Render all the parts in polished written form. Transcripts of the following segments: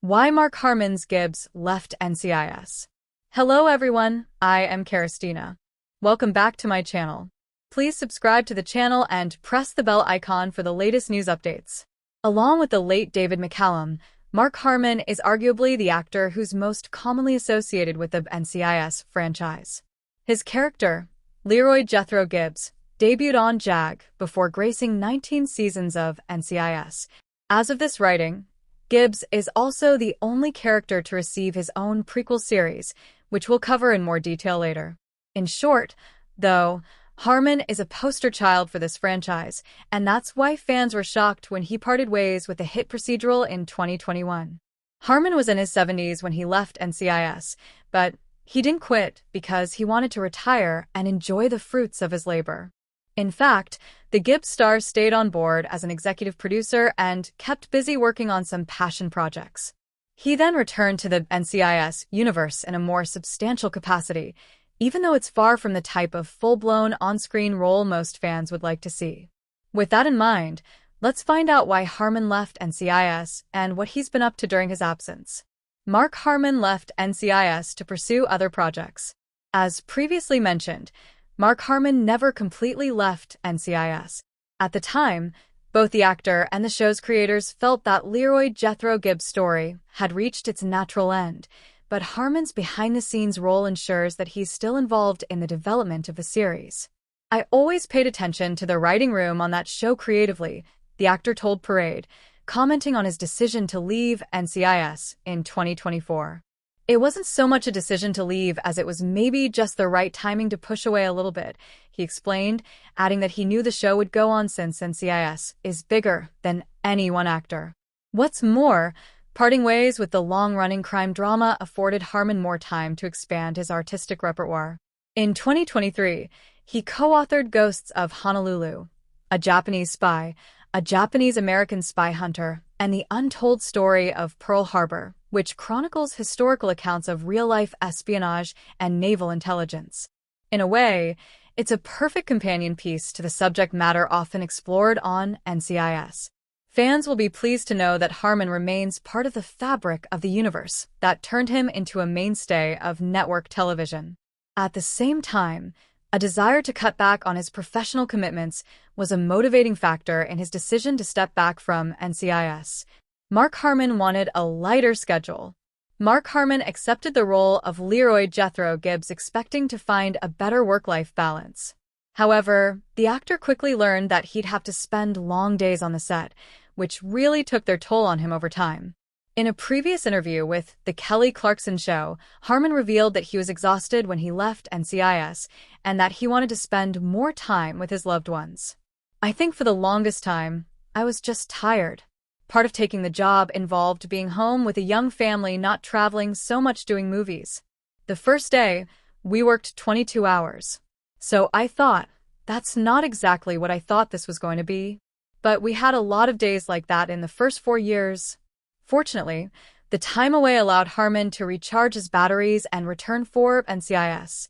Why Mark Harmon Gibbs left NCIS. Hello everyone, I am Karistina. Welcome back to my channel. Please subscribe to the channel and press the bell icon for the latest news updates. Along with the late David McCallum, Mark Harmon is arguably the actor who's most commonly associated with the NCIS franchise. His character, Leroy Jethro Gibbs, debuted on JAG before gracing 19 seasons of NCIS. As of this writing, Gibbs is also the only character to receive his own prequel series, which we'll cover in more detail later. In short, though, Harmon is a poster child for this franchise, and that's why fans were shocked when he parted ways with the hit procedural in 2021. Harmon was in his 70s when he left NCIS, but he didn't quit because he wanted to retire and enjoy the fruits of his labor. In fact, the Gibbs star stayed on board as an executive producer and kept busy working on some passion projects. He then returned to the NCIS universe in a more substantial capacity, even though it's far from the type of full-blown on-screen role most fans would like to see. With that in mind, let's find out why Harmon left NCIS and what he's been up to during his absence. Mark Harmon left NCIS to pursue other projects. As previously mentioned, Mark Harmon never completely left NCIS. At the time, both the actor and the show's creators felt that Leroy Jethro Gibbs' story had reached its natural end, but Harmon's behind-the-scenes role ensures that he's still involved in the development of the series. "I always paid attention to the writing room on that show creatively," the actor told Parade, commenting on his decision to leave NCIS in 2024. "It wasn't so much a decision to leave as it was maybe just the right timing to push away a little bit," he explained, adding that he knew the show would go on since NCIS is bigger than any one actor. What's more, parting ways with the long-running crime drama afforded Harmon more time to expand his artistic repertoire. In 2023, he co-authored Ghosts of Honolulu, A Japanese Spy, A Japanese-American Spy Hunter, and The Untold Story of Pearl Harbor, which chronicles historical accounts of real-life espionage and naval intelligence. In a way, it's a perfect companion piece to the subject matter often explored on NCIS. Fans will be pleased to know that Harmon remains part of the fabric of the universe that turned him into a mainstay of network television. At the same time, a desire to cut back on his professional commitments was a motivating factor in his decision to step back from NCIS. Mark Harmon wanted a lighter schedule. Mark Harmon accepted the role of Leroy Jethro Gibbs expecting to find a better work-life balance. However, the actor quickly learned that he'd have to spend long days on the set, which really took their toll on him over time. In a previous interview with The Kelly Clarkson Show, Harmon revealed that he was exhausted when he left NCIS and that he wanted to spend more time with his loved ones. "I think for the longest time, I was just tired. Part of taking the job involved being home with a young family, not traveling so much doing movies. The first day, we worked 22 hours. So I thought, that's not exactly what I thought this was going to be. But we had a lot of days like that in the first 4 years. Fortunately, the time away allowed Harmon to recharge his batteries and return for NCIS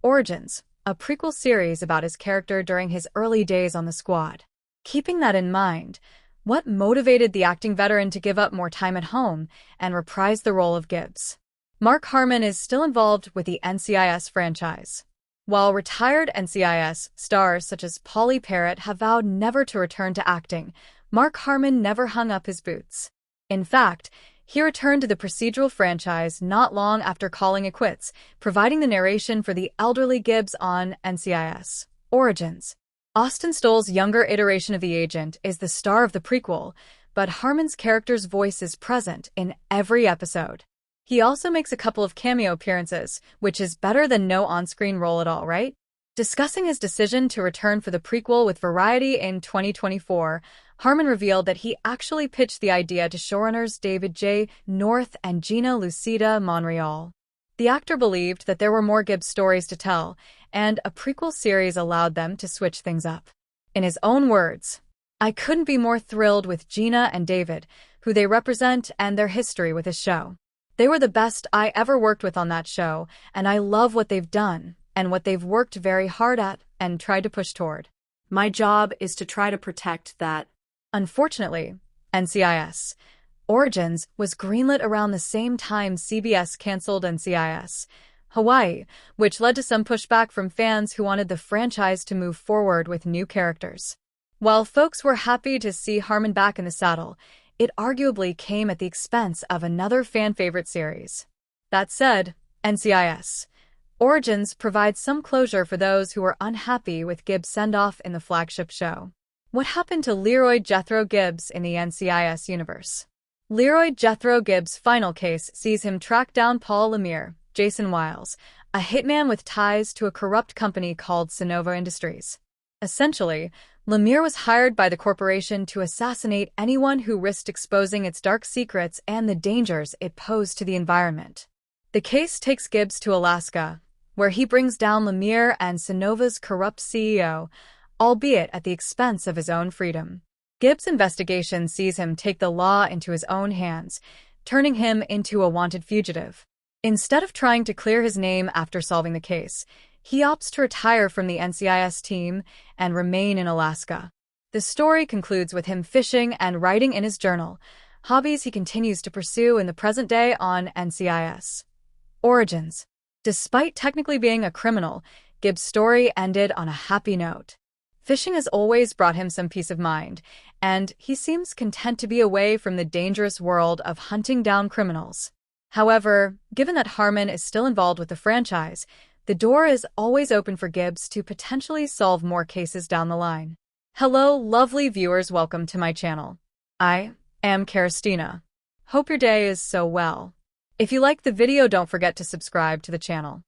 Origins, a prequel series about his character during his early days on the squad. Keeping that in mind, what motivated the acting veteran to give up more time at home and reprise the role of Gibbs? Mark Harmon is still involved with the NCIS franchise. While retired NCIS stars such as Polly Parrott have vowed never to return to acting, Mark Harmon never hung up his boots. In fact, he returned to the procedural franchise not long after calling it quits, providing the narration for the elderly Gibbs on NCIS Origins. Austin Stoll's younger iteration of the agent is the star of the prequel, but Harmon's character's voice is present in every episode. He also makes a couple of cameo appearances, which is better than no on-screen role at all, right? Discussing his decision to return for the prequel with Variety in 2024, Harmon revealed that he actually pitched the idea to showrunners David J. North and Gina Lucida Monreal. The actor believed that there were more Gibbs stories to tell, and a prequel series allowed them to switch things up. In his own words, "I couldn't be more thrilled with Gina and David, who they represent and their history with this show. They were the best I ever worked with on that show, and I love what they've done and what they've worked very hard at and tried to push toward. My job is to try to protect that." Unfortunately, NCIS Origins was greenlit around the same time CBS canceled NCIS Hawaii, which led to some pushback from fans who wanted the franchise to move forward with new characters. While folks were happy to see Harmon back in the saddle, it arguably came at the expense of another fan-favorite series. That said, NCIS Origins provides some closure for those who were unhappy with Gibbs' send-off in the flagship show. What happened to Leroy Jethro Gibbs in the NCIS universe? Leroy Jethro Gibbs' final case sees him track down Paul Lemire, Jason Wiles, a hitman with ties to a corrupt company called Sonova Industries. Essentially, Lemire was hired by the corporation to assassinate anyone who risked exposing its dark secrets and the dangers it posed to the environment. The case takes Gibbs to Alaska, where he brings down Lemire and Sonova's corrupt CEO, albeit at the expense of his own freedom. Gibbs' investigation sees him take the law into his own hands, turning him into a wanted fugitive. Instead of trying to clear his name after solving the case, he opts to retire from the NCIS team and remain in Alaska. The story concludes with him fishing and writing in his journal, hobbies he continues to pursue in the present day on NCIS Origins. Despite technically being a criminal, Gibbs' story ended on a happy note. Fishing has always brought him some peace of mind, and he seems content to be away from the dangerous world of hunting down criminals. However, given that Harmon is still involved with the franchise, the door is always open for Gibbs to potentially solve more cases down the line. Hello, lovely viewers, welcome to my channel. I am Kerstina. Hope your day is so well. If you liked the video, don't forget to subscribe to the channel.